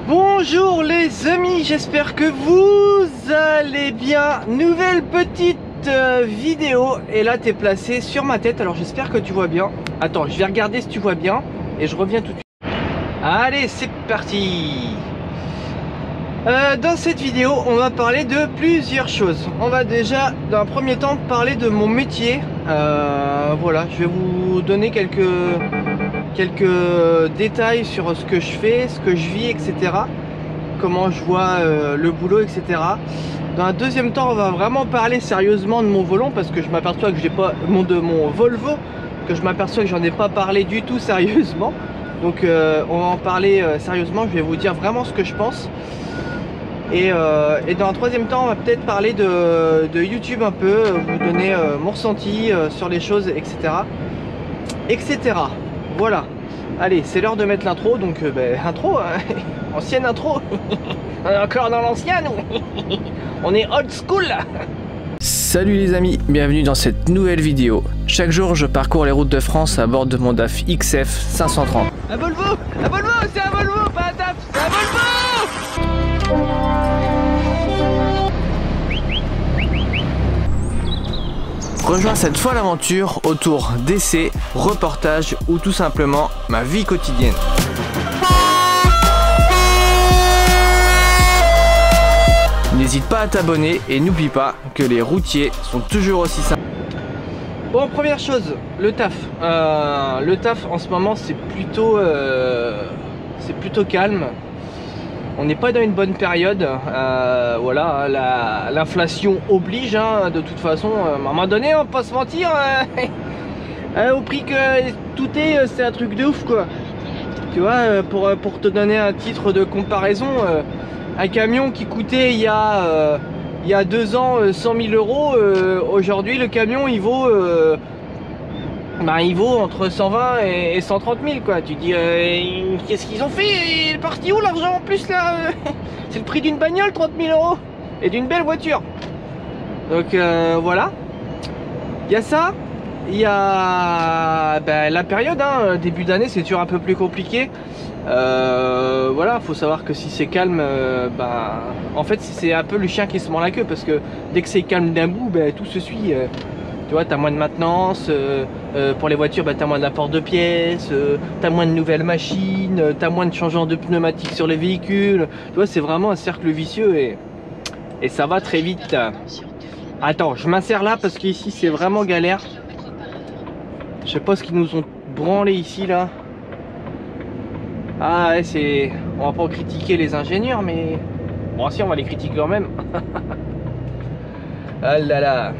Bonjour les amis, j'espère que vous allez bien. Nouvelle petite vidéo. Et là t'es placé sur ma tête, alors j'espère que tu vois bien. Attends, je vais regarder si tu vois bien et je reviens tout de suite. Allez, c'est parti. Dans cette vidéo on va parler de plusieurs choses. On va déjà dans un premier temps parler de mon métier. Voilà, je vais vous donner quelques détails sur ce que je fais, ce que je vis, etc. Comment je vois le boulot, etc. Dans un deuxième temps, on va vraiment parler sérieusement de mon volant, parce que je m'aperçois que j'ai pas de mon Volvo, que je m'aperçois que j'en ai pas parlé du tout sérieusement. Donc on va en parler sérieusement. Je vais vous dire vraiment ce que je pense. Et dans un troisième temps, on va peut-être parler de YouTube un peu, vous donner mon ressenti sur les choses, etc. etc. Voilà. Allez, c'est l'heure de mettre l'intro, donc intro, ancienne intro. On est encore dans l'ancienne. On est old school là. Salut les amis, bienvenue dans cette nouvelle vidéo. Chaque jour, je parcours les routes de France à bord de mon DAF XF 530. Un Volvo, c'est un Volvo, pas un DAF, c'est un Volvo. Rejoins cette fois l'aventure autour d'essais, reportages ou tout simplement ma vie quotidienne. N'hésite pas à t'abonner et n'oublie pas que les routiers sont toujours aussi sympas. Bon, première chose, le taf. Le taf en ce moment c'est plutôt calme. On n'est pas dans une bonne période, voilà, l'inflation oblige, hein, de toute façon, à un moment donné, on va pas se mentir, au prix que tout est, c'est un truc de ouf, quoi. Tu vois, pour te donner un titre de comparaison, un camion qui coûtait il y a 2 ans 100 000 euros, aujourd'hui le camion il vaut entre 120 et 130 000, quoi. Tu dis qu'est-ce qu'ils ont fait? Il est parti où l'argent en plus là? C'est le prix d'une bagnole, 30 000 euros, et d'une belle voiture. Donc voilà, il y a ça, il y a la période, hein, début d'année c'est toujours un peu plus compliqué. Voilà, faut savoir que si c'est calme, en fait c'est un peu le chien qui se mord la queue, parce que dès que c'est calme d'un bout, tout se suit. Tu vois, t'as moins de maintenance, pour les voitures, t'as moins d'apport de pièces, t'as moins de nouvelles machines, t'as moins de changements de pneumatiques sur les véhicules. Tu vois, c'est vraiment un cercle vicieux et ça va très vite. Attends, je m'insère là parce qu'ici c'est vraiment galère. Je sais pas ce qu'ils nous ont branlé ici là. Ah ouais, c'est... On va pas critiquer les ingénieurs, mais... Bon si, on va les critiquer quand même. Ah là là.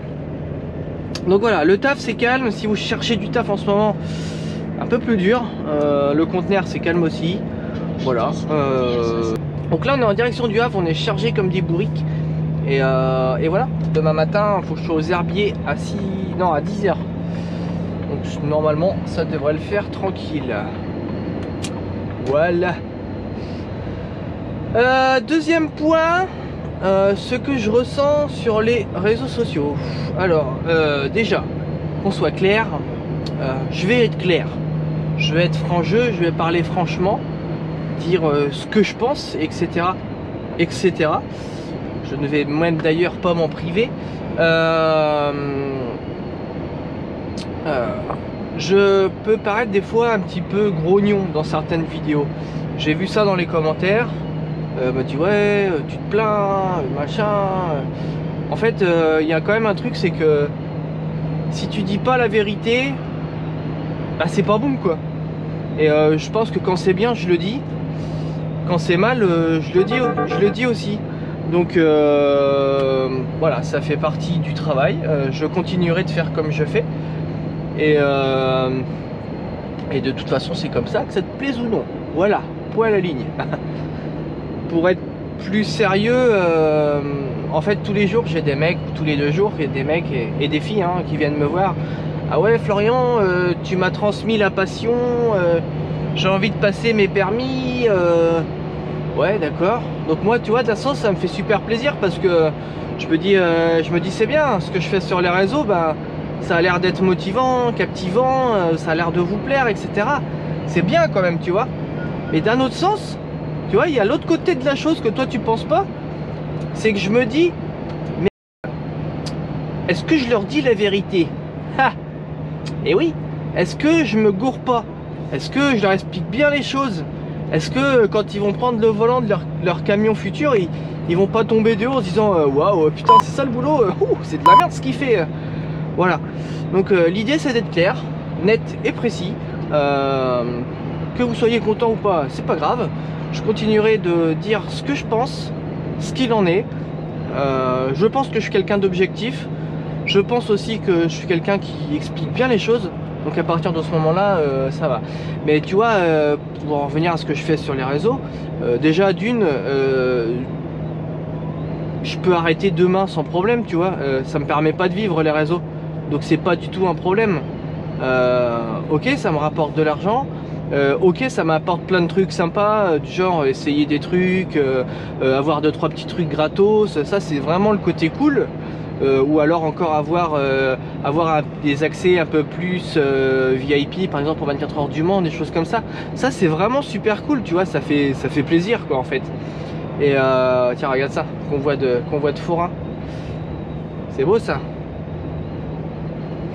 Donc voilà, le taf c'est calme. Si vous cherchez du taf en ce moment, un peu plus dur. Le conteneur c'est calme aussi. Voilà. Donc là on est en direction du Havre, on est chargé comme des bourriques. Et voilà, demain matin il faut que je sois aux herbiers à 10 h. Donc normalement ça devrait le faire tranquille. Voilà. Deuxième point, ce que je ressens sur les réseaux sociaux. Alors déjà, qu'on soit clair, je vais être clair, je vais être franc-jeu, je vais parler franchement, dire ce que je pense, etc., etc. Je ne vais même d'ailleurs pas m'en priver. Je peux paraître des fois un petit peu grognon dans certaines vidéos. J'ai vu ça dans les commentaires. Me dit ouais, tu te plains, machin. En fait, il y a quand même un truc, c'est que si tu dis pas la vérité, c'est pas bon, quoi. Et je pense que quand c'est bien, je le dis. Quand c'est mal, je le dis aussi. Donc voilà, ça fait partie du travail. Je continuerai de faire comme je fais. Et de toute façon, c'est comme ça, que ça te plaise ou non. Voilà, point à la ligne. Pour être plus sérieux, en fait tous les jours j'ai des mecs, tous les 2 jours il y a des mecs et des filles, hein, qui viennent me voir. Ah ouais Florian, tu m'as transmis la passion, j'ai envie de passer mes permis. Ouais, d'accord. Donc moi, tu vois, de toute façon ça me fait super plaisir, parce que je me dis c'est bien, ce que je fais sur les réseaux, ça a l'air d'être motivant, captivant, ça a l'air de vous plaire, etc. C'est bien quand même, tu vois. Mais d'un autre sens, Tu vois, il y a l'autre côté de la chose que toi tu penses pas, c'est que je me dis, mais est-ce que je leur dis la vérité? Ha! Et oui, est-ce que je me gourre pas? Est-ce que je leur explique bien les choses? Est-ce que quand ils vont prendre le volant de leur camion futur, ils vont pas tomber de haut en se disant waouh, putain, c'est ça le boulot, c'est de la merde ce qu'il fait. Voilà. Donc l'idée c'est d'être clair, net et précis. Que vous soyez content ou pas, c'est pas grave. Je continuerai de dire ce que je pense, ce qu'il en est. Je pense que je suis quelqu'un d'objectif. Je pense aussi que je suis quelqu'un qui explique bien les choses. Donc à partir de ce moment-là, ça va. Mais tu vois, pour en revenir à ce que je fais sur les réseaux, déjà d'une, je peux arrêter demain sans problème, tu vois. Ça me permet pas de vivre les réseaux. Donc c'est pas du tout un problème. Ok, ça me rapporte de l'argent. Ok, ça m'apporte plein de trucs sympas, du genre essayer des trucs, avoir 2-3 petits trucs gratos. Ça c'est vraiment le côté cool. Ou alors encore avoir des accès un peu plus VIP, par exemple pour 24 heures du Mans, des choses comme ça. Ça c'est vraiment super cool, tu vois, ça fait plaisir quoi en fait. Et tiens, regarde ça, convoi de forain. C'est beau ça.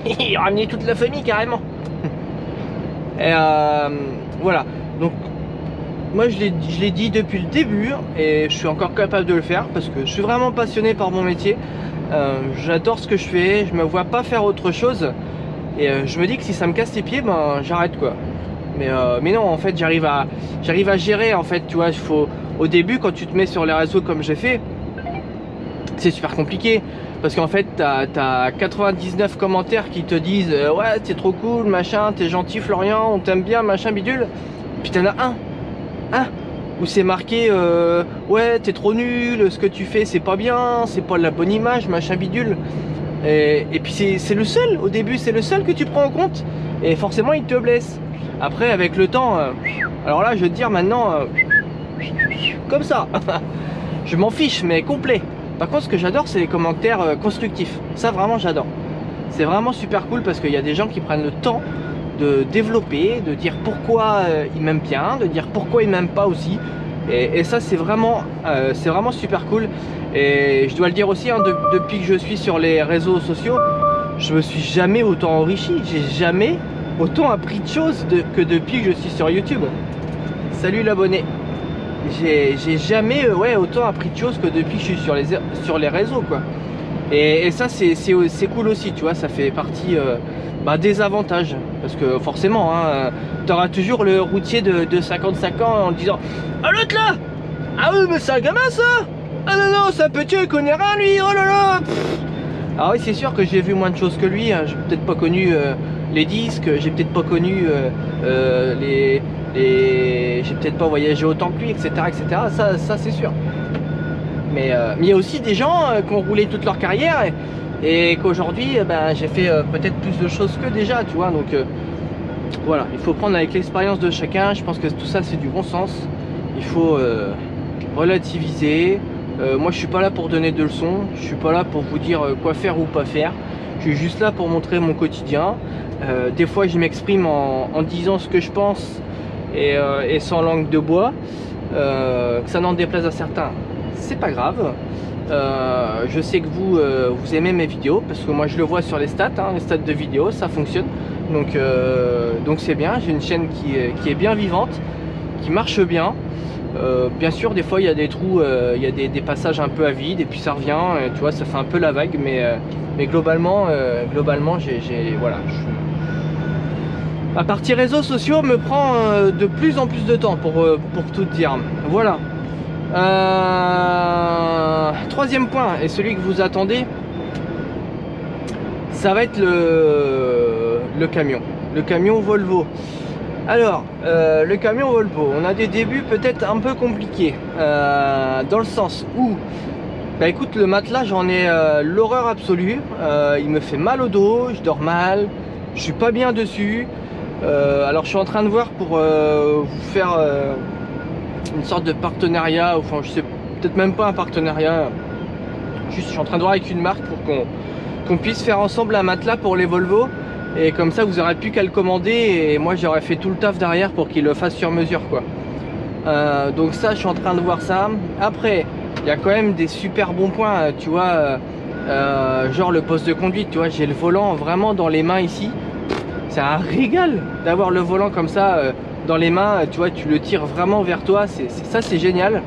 Il a ramené toute la famille carrément. Et voilà, donc moi je l'ai dit depuis le début et je suis encore capable de le faire parce que je suis vraiment passionné par mon métier. J'adore ce que je fais, je me vois pas faire autre chose et je me dis que si ça me casse les pieds, ben j'arrête quoi. Mais non, en fait j'arrive à gérer en fait, tu vois. Au début quand tu te mets sur les réseaux comme j'ai fait, c'est super compliqué parce qu'en fait t'as 99 commentaires qui te disent ouais t'es trop cool machin, t'es gentil Florian, on t'aime bien machin bidule, puis t'en as un où c'est marqué ouais t'es trop nul, ce que tu fais c'est pas bien, c'est pas la bonne image machin bidule, et puis c'est le seul, au début c'est le seul que tu prends en compte et forcément il te blesse. Après avec le temps, alors là je vais te dire maintenant comme ça je m'en fiche mais complet. Par contre ce que j'adore c'est les commentaires constructifs, ça vraiment j'adore, c'est vraiment super cool parce qu'il y a des gens qui prennent le temps de développer, de dire pourquoi ils m'aiment bien, de dire pourquoi ils m'aiment pas aussi, et ça c'est vraiment super cool. Et je dois le dire aussi, hein, depuis que je suis sur les réseaux sociaux, je me suis jamais autant enrichi, j'ai jamais autant appris de choses que depuis que je suis sur YouTube. Salut l'abonné. J'ai jamais autant appris de choses que depuis que je suis sur les réseaux quoi. Et ça c'est cool aussi, tu vois, ça fait partie des avantages, parce que forcément hein, tu auras toujours le routier de 55 ans en disant ah l'autre là, ah oui mais c'est un gamin ça, ah non non c'est un petit, il connaît rien lui, oh là là. Alors oui c'est sûr que j'ai vu moins de choses que lui, hein. J'ai peut-être pas connu les disques, j'ai peut-être pas connu j'ai peut-être pas voyagé autant que lui, etc. Ça c'est sûr. Mais il y a aussi des gens qui ont roulé toute leur carrière et qu'aujourd'hui j'ai fait peut-être plus de choses que déjà, tu vois. Donc voilà, il faut prendre avec l'expérience de chacun. Je pense que tout ça c'est du bon sens. Il faut relativiser. Moi je suis pas là pour donner de leçons, je suis pas là pour vous dire quoi faire ou pas faire. Je suis juste là pour montrer mon quotidien. Des fois je m'exprime en disant ce que je pense et sans langue de bois, que ça n'en déplaise à certains. C'est pas grave. Je sais que vous aimez mes vidéos parce que moi je le vois sur les stats, hein, les stats de vidéos, ça fonctionne. Donc c'est bien, j'ai une chaîne qui est bien vivante, qui marche bien. Bien sûr des fois il y a des trous, il y a des passages un peu à vide et puis ça revient, tu vois, ça fait un peu la vague, mais globalement voilà, la partie réseaux sociaux me prend de plus en plus de temps pour tout dire. Voilà. Troisième point, et celui que vous attendez, ça va être le camion Volvo. Alors le camion Volvo, on a des débuts peut-être un peu compliqués, dans le sens où écoute, le matelas j'en ai l'horreur absolue, il me fait mal au dos, je dors mal, je suis pas bien dessus. Alors je suis en train de voir pour vous faire une sorte de partenariat, enfin je sais peut-être même pas un partenariat, juste je suis en train de voir avec une marque pour qu'on puisse faire ensemble un matelas pour les Volvo, et comme ça vous aurez plus qu'à le commander et moi j'aurais fait tout le taf derrière pour qu'il le fasse sur mesure quoi. Donc ça, je suis en train de voir ça. Après, il y a quand même des super bons points, tu vois, genre le poste de conduite, tu vois, j'ai le volant vraiment dans les mains ici. C'est un régal d'avoir le volant comme ça dans les mains, tu vois, tu le tires vraiment vers toi, ça c'est génial.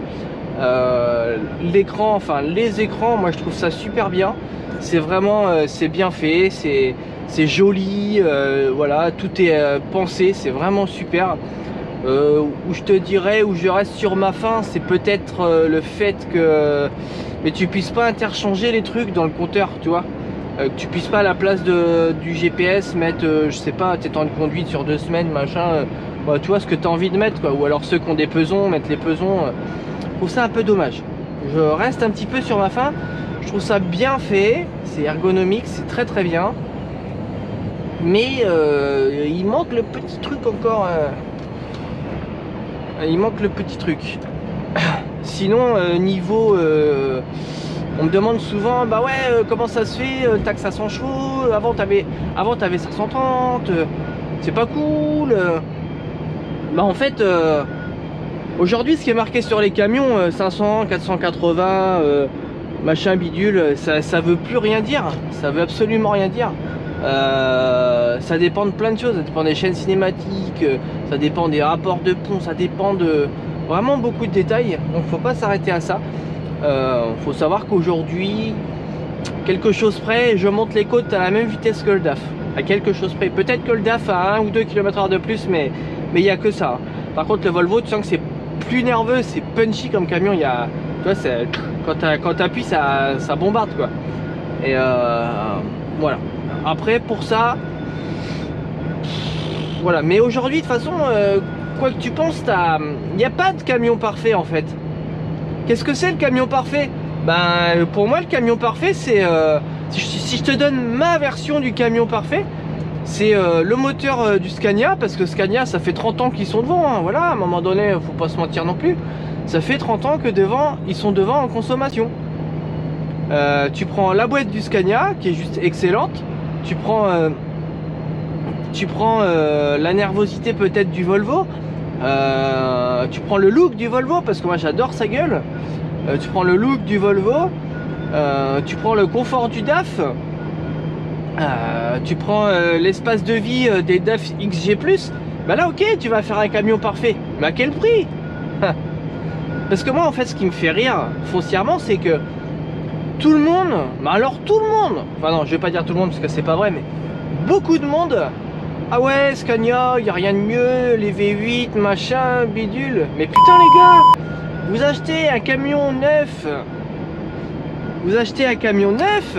L'écran, enfin les écrans, moi je trouve ça super bien. C'est vraiment, c'est bien fait, c'est joli, voilà, tout est pensé, c'est vraiment super. Où je te dirais, où je reste sur ma faim, c'est peut-être le fait que mais tu puisses pas interchanger les trucs dans le compteur, tu vois, que tu puisses pas à la place du GPS mettre, je sais pas, tes temps de conduite sur 2 semaines, machin, bah, tu vois ce que tu as envie de mettre, quoi. Ou alors ceux qui ont des pesons, mettre les pesons, je trouve ça un peu dommage. Je reste un petit peu sur ma faim, je trouve ça bien fait, c'est ergonomique, c'est très très bien, mais il manque le petit truc encore. Il manque le petit truc. Sinon, niveau... on me demande souvent, bah ouais, comment ça se fait, t'as que 500 chevaux, avant t'avais 530, c'est pas cool. Bah en fait, aujourd'hui, ce qui est marqué sur les camions, 500, 480, machin bidule, ça veut plus rien dire. Ça veut absolument rien dire. Ça dépend de plein de choses, ça dépend des chaînes cinématiques, ça dépend des rapports de pont, ça dépend de vraiment beaucoup de détails, donc faut pas s'arrêter à ça. Faut savoir qu'aujourd'hui, quelque chose près, je monte les côtes à la même vitesse que le DAF, à quelque chose près. Peut-être que le DAF a 1 ou 2 km/h de plus, mais il n'y a que ça. Par contre le Volvo, tu sens que c'est plus nerveux, c'est punchy comme camion, il y a, tu vois, quand t'appuies ça bombarde quoi. Et voilà. Après pour ça, voilà. Mais aujourd'hui de toute façon, quoi que tu penses, il n'y a pas de camion parfait en fait. Qu'est-ce que c'est le camion parfait? Ben pour moi le camion parfait c'est, si je te donne ma version du camion parfait, c'est le moteur du Scania, parce que Scania ça fait 30 ans qu'ils sont devant, hein, voilà, à un moment donné faut pas se mentir non plus, ça fait 30 ans que devant ils sont devant en consommation. Tu prends la boîte du Scania qui est juste excellente, tu prends la nervosité peut-être du Volvo, tu prends le look du Volvo parce que moi j'adore sa gueule, tu prends le look du Volvo, tu prends le confort du DAF, tu prends l'espace de vie des DAF XG+, bah là ok tu vas faire un camion parfait, mais à quel prix? Parce que moi en fait ce qui me fait rire foncièrement c'est que tout le monde, mais alors tout le monde, enfin non je vais pas dire tout le monde parce que c'est pas vrai, mais beaucoup de monde, ah ouais Scania, y a rien de mieux, les V8 machin bidule, mais putain les gars, vous achetez un camion neuf, vous achetez un camion neuf,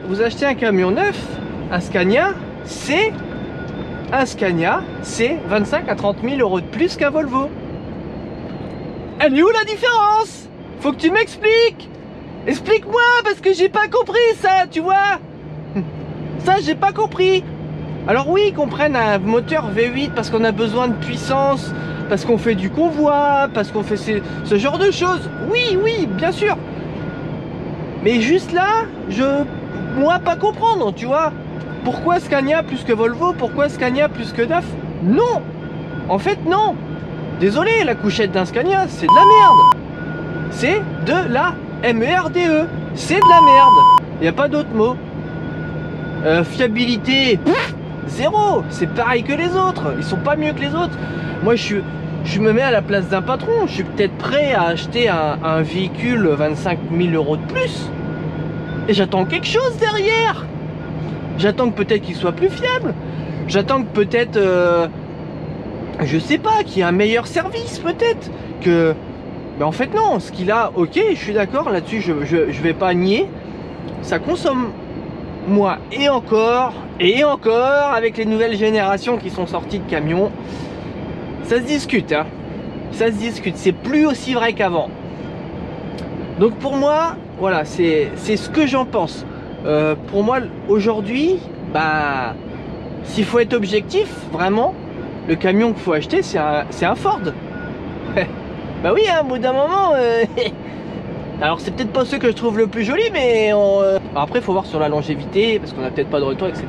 vous achetez un camion neuf, un Scania, c'est 25 à 30 000 euros de plus qu'un Volvo. Elle est où la différence? Faut que tu m'expliques. Explique-moi parce que j'ai pas compris ça, tu vois. Ça j'ai pas compris. Alors oui, qu'on prenne un moteur V8 parce qu'on a besoin de puissance, parce qu'on fait du convoi, parce qu'on fait ce genre de choses. Oui, oui, bien sûr. Mais juste là, moi pas comprendre, tu vois. Pourquoi Scania plus que Volvo? Pourquoi Scania plus que DAF? Non. En fait non. Désolé, la couchette d'un Scania, c'est de la merde. C'est de la MERDE. C'est de la merde. Il n'y a pas d'autre mot. Fiabilité, zéro. C'est pareil que les autres. Ils sont pas mieux que les autres. Moi, je me mets à la place d'un patron. Je suis peut-être prêt à acheter un véhicule 25 000 euros de plus. Et j'attends quelque chose derrière. J'attends que peut-être qu'il soit plus fiable. J'attends que peut-être... je sais pas, qu'il y ait un meilleur service peut-être, que... Mais en fait non, ce qu'il a, ok, je suis d'accord là-dessus, je vais pas nier, ça consomme moins, et encore, avec les nouvelles générations qui sont sorties de camions, ça se discute, hein, ça se discute, c'est plus aussi vrai qu'avant. Donc pour moi, voilà, c'est ce que j'en pense. Pour moi, aujourd'hui, bah, s'il faut être objectif, vraiment, le camion qu'il faut acheter, c'est un Ford. Bah oui, hein, au bout d'un moment... Alors c'est peut-être pas ceux que je trouve le plus joli, mais après il faut voir sur la longévité, parce qu'on a peut-être pas de retour, etc.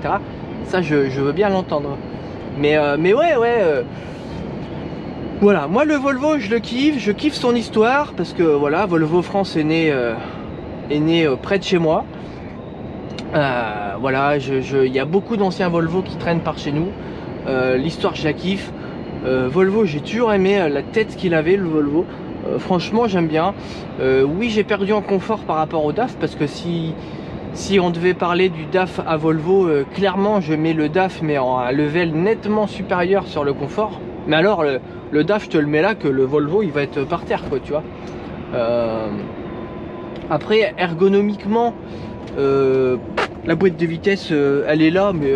Ça je veux bien l'entendre. Mais ouais. Voilà, moi le Volvo je le kiffe, je kiffe son histoire parce que voilà, Volvo France est né près de chez moi. Voilà, il y a beaucoup d'anciens Volvo qui traînent par chez nous. L'histoire je la kiffe. Volvo, j'ai toujours aimé la tête qu'il avait, le Volvo. Franchement j'aime bien. Oui, j'ai perdu en confort par rapport au DAF parce que si on devait parler du DAF à Volvo, clairement je mets le DAF mais en un level nettement supérieur sur le confort. Mais alors le DAF je te le mets là que le Volvo il va être par terre quoi, tu vois. Après ergonomiquement la boîte de vitesse elle est là, mais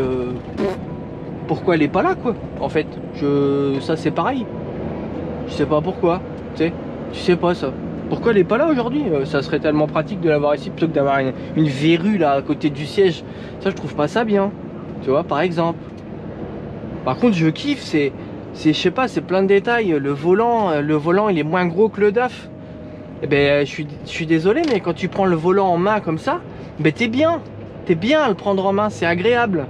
pourquoi elle est pas là quoi en fait. Ça c'est pareil, je sais pas pourquoi, tu sais pas ça. Pourquoi elle est pas là aujourd'hui? Ça serait tellement pratique de l'avoir ici plutôt que d'avoir une verrue là à côté du siège. Ça je trouve pas ça bien, tu vois, par exemple. Par contre je kiffe, c'est je sais pas, c'est plein de détails. Le volant il est moins gros que le DAF. Eh ben je suis désolé, mais quand tu prends le volant en main comme ça, ben t'es bien à le prendre en main, c'est agréable.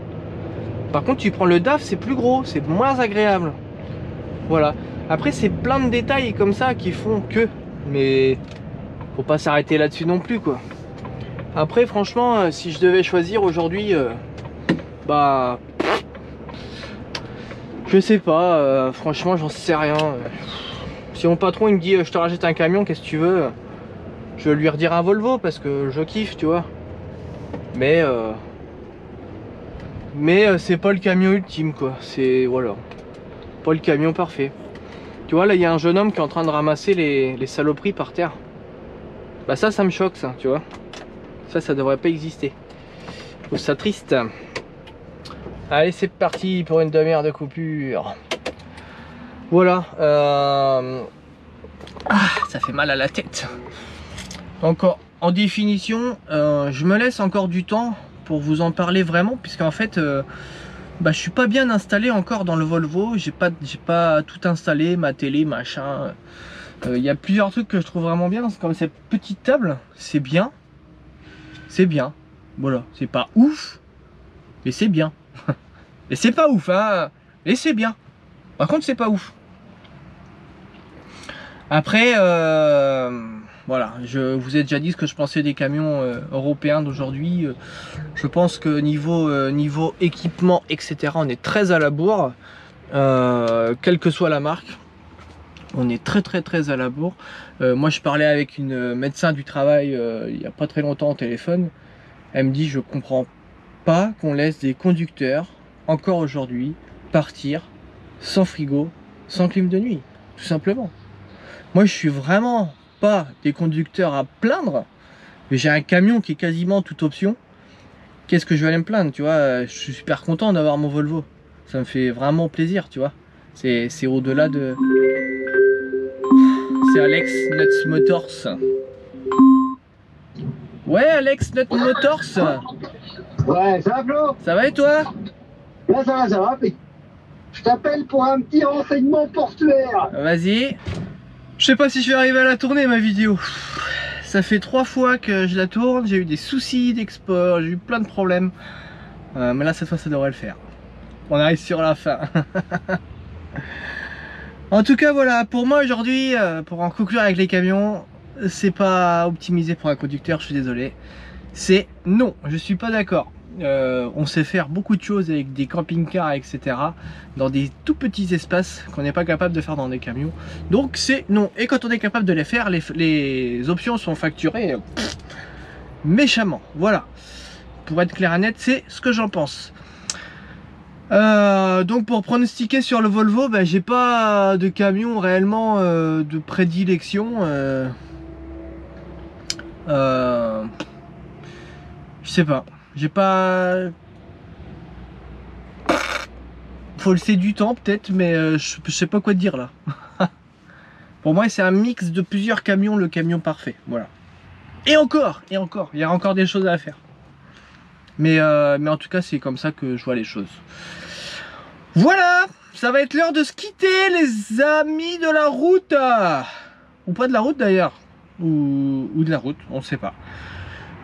Par contre tu prends le DAF, c'est plus gros, c'est moins agréable. Voilà. Après c'est plein de détails comme ça qui font que, mais faut pas s'arrêter là-dessus non plus quoi. Après franchement si je devais choisir aujourd'hui, bah je sais pas, franchement j'en sais rien. Si mon patron il me dit je te rachète un camion, qu'est-ce que tu veux, je vais lui redire un Volvo parce que je kiffe, tu vois. Mais c'est pas le camion ultime quoi, c'est voilà, pas le camion parfait. Tu vois là il y a un jeune homme qui est en train de ramasser les saloperies par terre. Bah ça me choque ça, tu vois. Ça devrait pas exister. Je trouve ça triste. Allez c'est parti pour une demi-heure de coupure. Voilà. Ça fait mal à la tête. Encore en définition, je me laisse encore du temps pour vous en parler vraiment, puisqu'en fait je suis pas bien installé encore dans le Volvo. J'ai pas tout installé, ma télé, machin. Il y a plusieurs trucs que je trouve vraiment bien, comme cette petite table, c'est bien. C'est bien. Voilà, c'est pas ouf, mais c'est bien. Et c'est pas ouf, hein. Et c'est bien. Par contre, c'est pas ouf. Après, voilà, je vous ai déjà dit ce que je pensais des camions européens d'aujourd'hui. Je pense que niveau équipement, etc., on est très à la bourre, quelle que soit la marque. On est très à la bourre. Moi, je parlais avec une médecin du travail il n'y a pas très longtemps au téléphone. Elle me dit, je comprends pas qu'on laisse des conducteurs, encore aujourd'hui, partir sans frigo, sans clim de nuit, tout simplement. Moi je suis vraiment pas des conducteurs à plaindre, mais j'ai un camion qui est quasiment toute option. Qu'est-ce que je vais aller me plaindre, tu vois? Je suis super content d'avoir mon Volvo, ça me fait vraiment plaisir, tu vois. C'est au-delà de... C'est Alex Nuts Motors. Ouais Alex Nuts Motors. Ouais, ça va Flo? Ça va et toi? Là ça va, mais je t'appelle pour un petit renseignement portuaire. Vas-y. Je sais pas si je vais arriver à la tourner ma vidéo. Ça fait 3 fois que je la tourne, j'ai eu des soucis d'export, j'ai eu plein de problèmes. Mais là cette fois ça devrait le faire. On arrive sur la fin. En tout cas voilà, pour moi aujourd'hui, pour en conclure avec les camions, c'est pas optimisé pour un conducteur, je suis désolé. C'est non, je suis pas d'accord. On sait faire beaucoup de choses avec des camping-cars, etc. dans des tout petits espaces qu'on n'est pas capable de faire dans des camions. Donc c'est non. Et quand on est capable de les faire, les options sont facturées méchamment. Voilà. Pour être clair et net, c'est ce que j'en pense. Donc pour pronostiquer sur le Volvo, j'ai pas de camion réellement de prédilection. Je sais pas. J'ai pas... Faut laisser du temps peut-être, mais je sais pas quoi te dire là. Pour moi c'est un mix de plusieurs camions, le camion parfait, voilà. Et encore, il y a encore des choses à faire. Mais en tout cas c'est comme ça que je vois les choses. Voilà, ça va être l'heure de se quitter les amis de la route. Ou pas de la route d'ailleurs, ou de la route, on ne sait pas.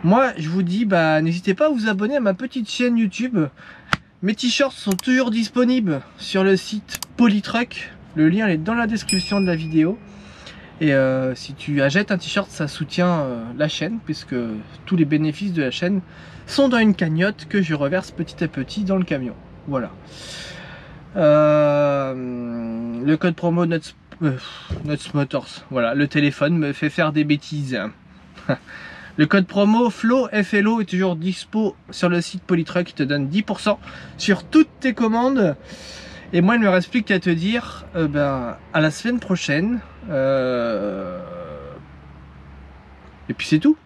Moi je vous dis, n'hésitez pas à vous abonner à ma petite chaîne YouTube. Mes t-shirts sont toujours disponibles sur le site Polytruck. Le lien est dans la description de la vidéo. Et si tu achètes un t-shirt, ça soutient la chaîne, puisque tous les bénéfices de la chaîne sont dans une cagnotte que je reverse petit à petit dans le camion. Voilà. Le code promo Nuts Motors. Voilà, le téléphone me fait faire des bêtises. Le code promo FLO est toujours dispo sur le site Polytruck, qui te donne 10% sur toutes tes commandes. Et moi, il me reste plus qu'à te dire à la semaine prochaine. Et puis c'est tout.